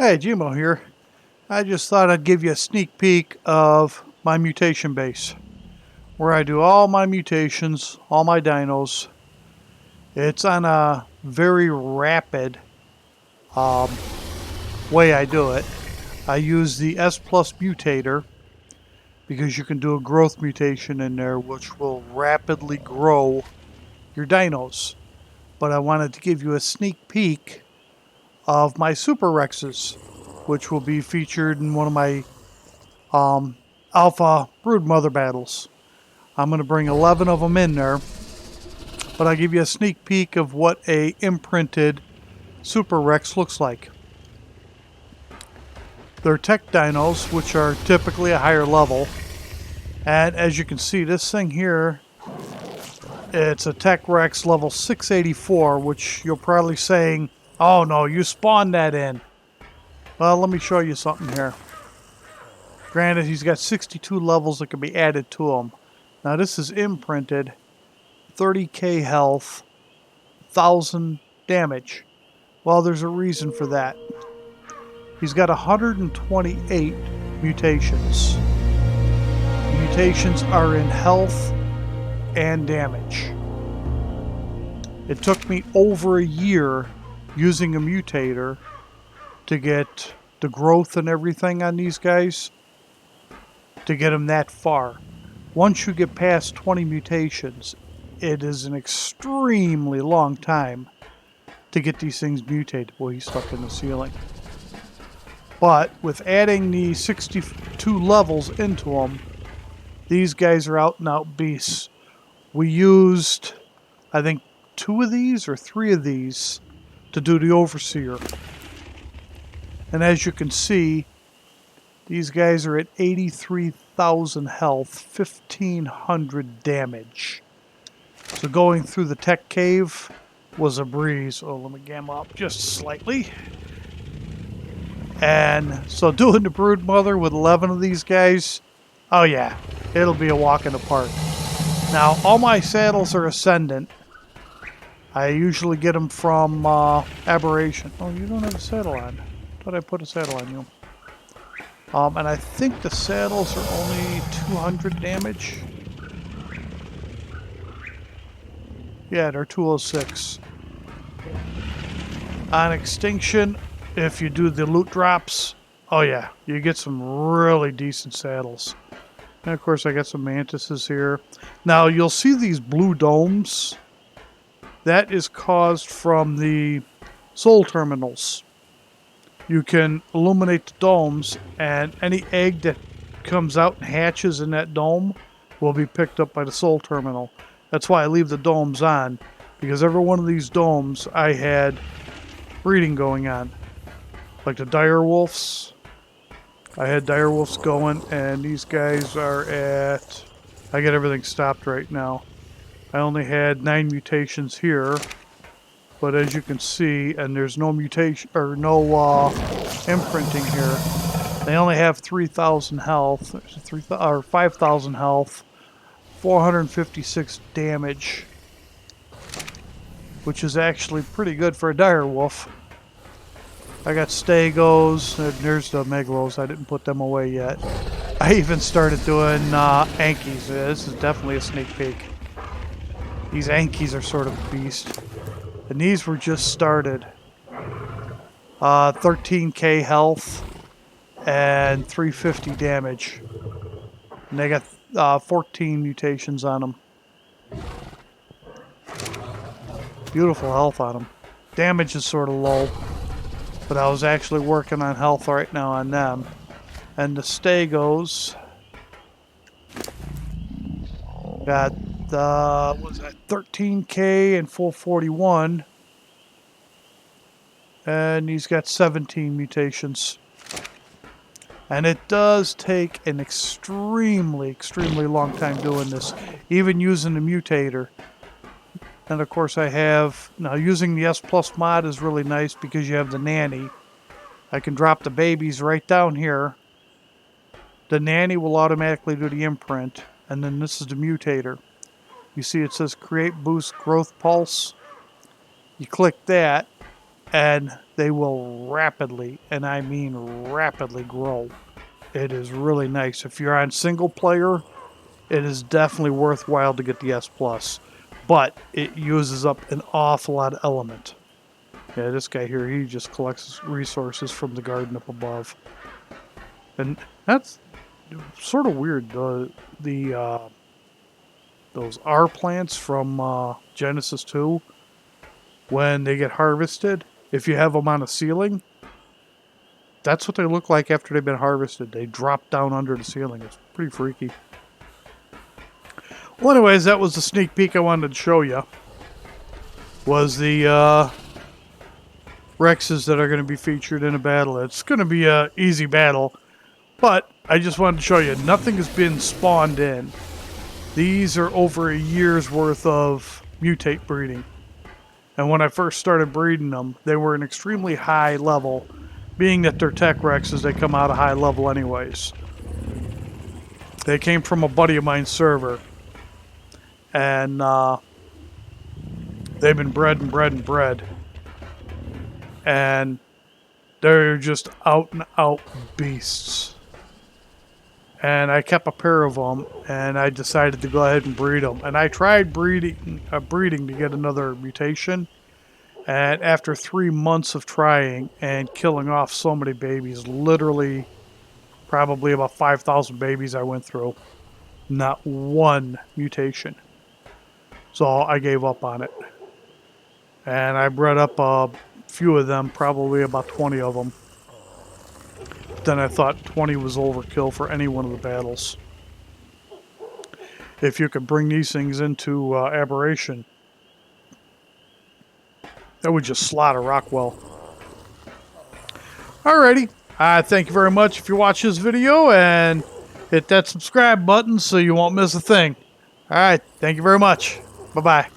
Hey, Gmo here. I just thought I'd give you a sneak peek of my mutation base, where I do all my mutations, all my dinos. It's on a very rapid way I do it. I use the S Plus Mutator because you can do a growth mutation in there which will rapidly grow your dinos. But I wanted to give you a sneak peek of my Super Rexes, which will be featured in one of my Alpha Broodmother battles. I'm going to bring 11 of them in there, but I'll give you a sneak peek of what a imprinted Super Rex looks like. They're tech dinos, which are typically a higher level, and as you can see, this thing here, it's a Tech Rex level 684, which you're probably saying, oh no, you spawned that in. Well, let me show you something here. Granted, he's got 62 levels that can be added to him. Now this is imprinted, 30k health, 1000 damage. Well, there's a reason for that. He's got 128 mutations. Mutations are in health and damage. It took me over a year using a mutator to get the growth and everything on these guys, to get them that far. Once you get past 20 mutations, it is an extremely long time to get these things mutated. Boy, he's stuck in the ceiling. But with adding the 62 levels into them, these guys are out and out beasts. We used, I think, 2 of these or 3 of these to do the Overseer. And as you can see, these guys are at 83,000 health, 1,500 damage. So going through the tech cave was a breeze. Oh, let me gamma up just slightly. And so doing the Broodmother with 11 of these guys, oh yeah, it'll be a walk in the park. Now, all my saddles are Ascendant. I usually get them from Aberration. Oh, you don't have a saddle on. Thought I put a saddle on you. And I think the saddles are only 200 damage. Yeah, they're 206. On Extinction, if you do the loot drops, oh yeah, you get some really decent saddles. And of course I got some mantises here. Now you'll see these blue domes. That is caused from the soul terminals. You can illuminate the domes, and any egg that comes out and hatches in that dome will be picked up by the soul terminal. That's why I leave the domes on, because every one of these domes I had breeding going on. Like the dire wolves, I had dire wolves going, and these guys are at, I got everything stopped right now. I only had 9 mutations here. But as you can see, and there's no mutation or no imprinting here. They only have 3,000 health, or 5,000 health, 456 damage, which is actually pretty good for a dire wolf. I got Stegos, and there's the Megalos. I didn't put them away yet. I even started doing Ankies. This is definitely a sneak peek. These Ankies are sort of a beast. And these were just started. 13k health and 350 damage. And they got 14 mutations on them. Beautiful health on them. Damage is sort of low. But I was actually working on health right now on them. And the Stegos got was that 13k and 441, and he's got 17 mutations. And it does take an extremely long time doing this, even using the mutator. And of course I have, now using the S Plus mod is really nice because you have the nanny. I can drop the babies right down here. The nanny will automatically do the imprint, and then this is the mutator. You see it says create boost growth pulse. You click that, and they will rapidly, and I mean rapidly, grow. It is really nice. If you're on single player, it is definitely worthwhile to get the S+. But it uses up an awful lot of element. Yeah, this guy here, he just collects resources from the garden up above. And that's sort of weird. Those R plants from Genesis 2, when they get harvested, if you have them on a ceiling, that's what they look like after they've been harvested. They drop down under the ceiling. It's pretty freaky. Well, anyways, that was the sneak peek I wanted to show you. Was the Rexes that are going to be featured in a battle. It's going to be an easy battle, but I just wanted to show you, nothing has been spawned in. These are over a year's worth of mutate breeding. And when I first started breeding them, they were an extremely high level, being that they're tech Rexes, they come out a high level anyways. They came from a buddy of mine's server. And they've been bred and bred and bred. And they're just out and out beasts. And I kept a pair of them, and I decided to go ahead and breed them. And I tried breeding to get another mutation. And after 3 months of trying and killing off so many babies, literally probably about 5,000 babies I went through, not one mutation. So I gave up on it. And I bred up a few of them, probably about 20 of them. Then I thought 20 was overkill for any one of the battles. If you could bring these things into Aberration, that would just slaughter Rockwell. Alrighty. Thank you very much if you watch this video, and hit that subscribe button so you won't miss a thing. Alright, thank you very much. Bye-bye.